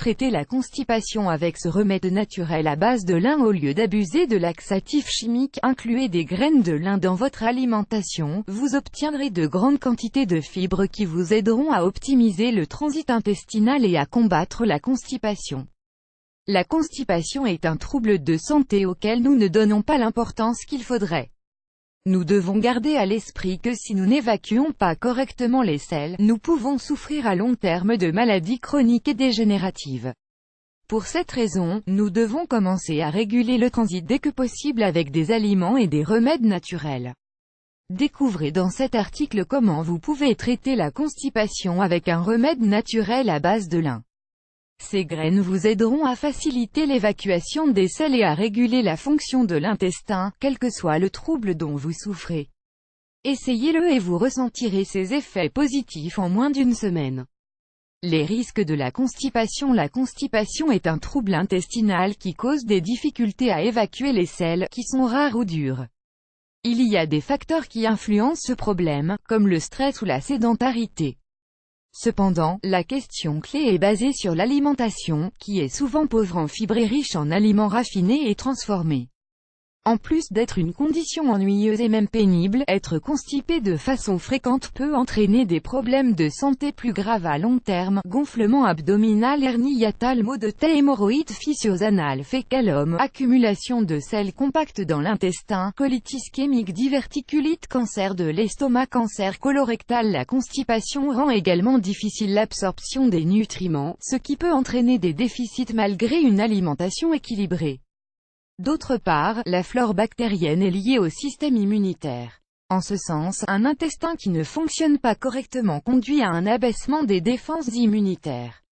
traiter la constipation avec ce remède naturel à base de lin au lieu d'abuser de laxatifs chimiques. Incluez des graines de lin dans votre alimentation, vous obtiendrez de grandes quantités de fibres qui vous aideront à optimiser le transit intestinal et à combattre la constipation. La constipation est un trouble de santé auquel nous ne donnons pas l'importance qu'il faudrait. Nous devons garder à l'esprit que si nous n'évacuons pas correctement les selles, nous pouvons souffrir à long terme de maladies chroniques et dégénératives. Pour cette raison, nous devons commencer à réguler le transit dès que possible avec des aliments et des remèdes naturels. Découvrez dans cet article comment vous pouvez traiter la constipation avec un remède naturel à base de lin. Ces graines vous aideront à faciliter l'évacuation des selles et à réguler la fonction de l'intestin, quel que soit le trouble dont vous souffrez. Essayez-le et vous ressentirez ses effets positifs en moins d'une semaine. Les risques de la constipation. La constipation est un trouble intestinal qui cause des difficultés à évacuer les selles, qui sont rares ou dures. Il y a des facteurs qui influencent ce problème, comme le stress ou la sédentarité. Cependant, la question clé est basée sur l'alimentation, qui est souvent pauvre en fibres et riche en aliments raffinés et transformés. En plus d'être une condition ennuyeuse et même pénible, être constipé de façon fréquente peut entraîner des problèmes de santé plus graves à long terme: gonflement abdominal, hernie hiatale, maux de tête, hémorroïdes, fissures anales, fécalome, accumulation de sels compacts dans l'intestin, colitis ischémique, diverticulite, cancer de l'estomac, cancer colorectal. La constipation rend également difficile l'absorption des nutriments, ce qui peut entraîner des déficits malgré une alimentation équilibrée. D'autre part, la flore bactérienne est liée au système immunitaire. En ce sens, un intestin qui ne fonctionne pas correctement conduit à un abaissement des défenses immunitaires.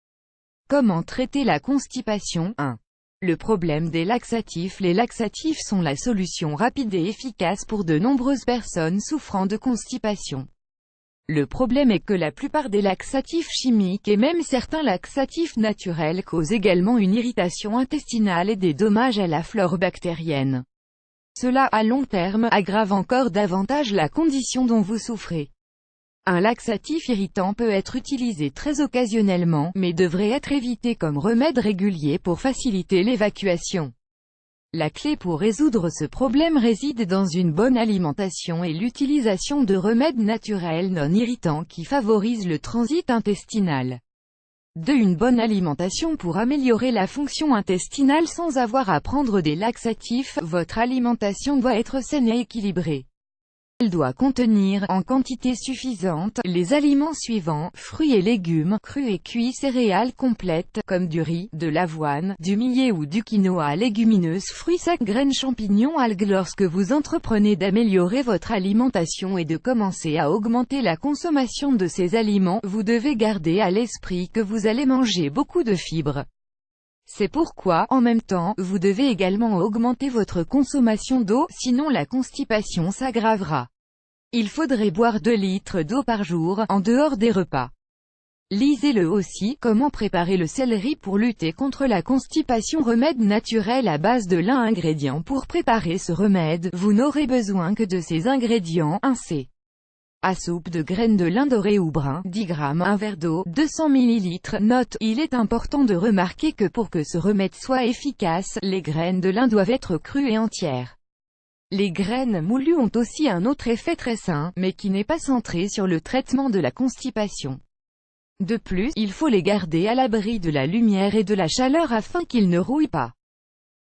Comment traiter la constipation? 1. Le problème des laxatifs. Les laxatifs sont la solution rapide et efficace pour de nombreuses personnes souffrant de constipation. Le problème est que la plupart des laxatifs chimiques et même certains laxatifs naturels causent également une irritation intestinale et des dommages à la flore bactérienne. Cela, à long terme, aggrave encore davantage la condition dont vous souffrez. Un laxatif irritant peut être utilisé très occasionnellement, mais devrait être évité comme remède régulier pour faciliter l'évacuation. La clé pour résoudre ce problème réside dans une bonne alimentation et l'utilisation de remèdes naturels non irritants qui favorisent le transit intestinal. 2. Une bonne alimentation pour améliorer la fonction intestinale sans avoir à prendre des laxatifs. Votre alimentation doit être saine et équilibrée. Elle doit contenir, en quantité suffisante, les aliments suivants: fruits et légumes, crus et cuits, céréales complètes, comme du riz, de l'avoine, du millet ou du quinoa, légumineuses, fruits secs, graines, champignons, algues. Lorsque vous entreprenez d'améliorer votre alimentation et de commencer à augmenter la consommation de ces aliments, vous devez garder à l'esprit que vous allez manger beaucoup de fibres. C'est pourquoi, en même temps, vous devez également augmenter votre consommation d'eau, sinon la constipation s'aggravera. Il faudrait boire 2 litres d'eau par jour, en dehors des repas. Lisez-le aussi: Comment préparer le céleri pour lutter contre la constipation. Remède naturel à base de lin. Ingrédients pour préparer ce remède. Vous n'aurez besoin que de ces ingrédients: 1 c. à soupe de graines de lin doré ou brun, 10 g, 1 verre d'eau, 200 ml. Note: il est important de remarquer que pour que ce remède soit efficace, les graines de lin doivent être crues et entières. Les graines moulues ont aussi un autre effet très sain, mais qui n'est pas centré sur le traitement de la constipation. De plus, il faut les garder à l'abri de la lumière et de la chaleur afin qu'ils ne rouillent pas.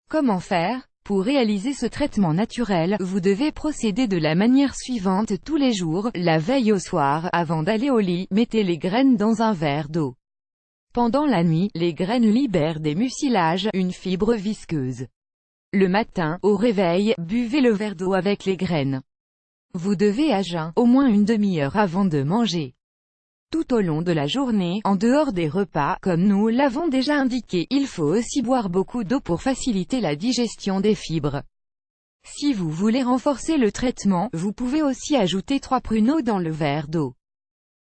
Comment faire? Pour réaliser ce traitement naturel, vous devez procéder de la manière suivante tous les jours: la veille au soir, avant d'aller au lit, mettez les graines dans un verre d'eau. Pendant la nuit, les graines libèrent des mucilages, une fibre visqueuse. Le matin, au réveil, buvez le verre d'eau avec les graines. Vous devez à jeun, au moins une demi-heure avant de manger. Tout au long de la journée, en dehors des repas, comme nous l'avons déjà indiqué, il faut aussi boire beaucoup d'eau pour faciliter la digestion des fibres. Si vous voulez renforcer le traitement, vous pouvez aussi ajouter 3 pruneaux dans le verre d'eau.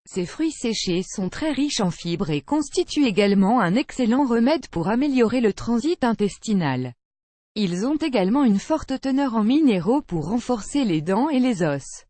Ces fruits séchés sont très riches en fibres et constituent également un excellent remède pour améliorer le transit intestinal. Ils ont également une forte teneur en minéraux pour renforcer les dents et les os.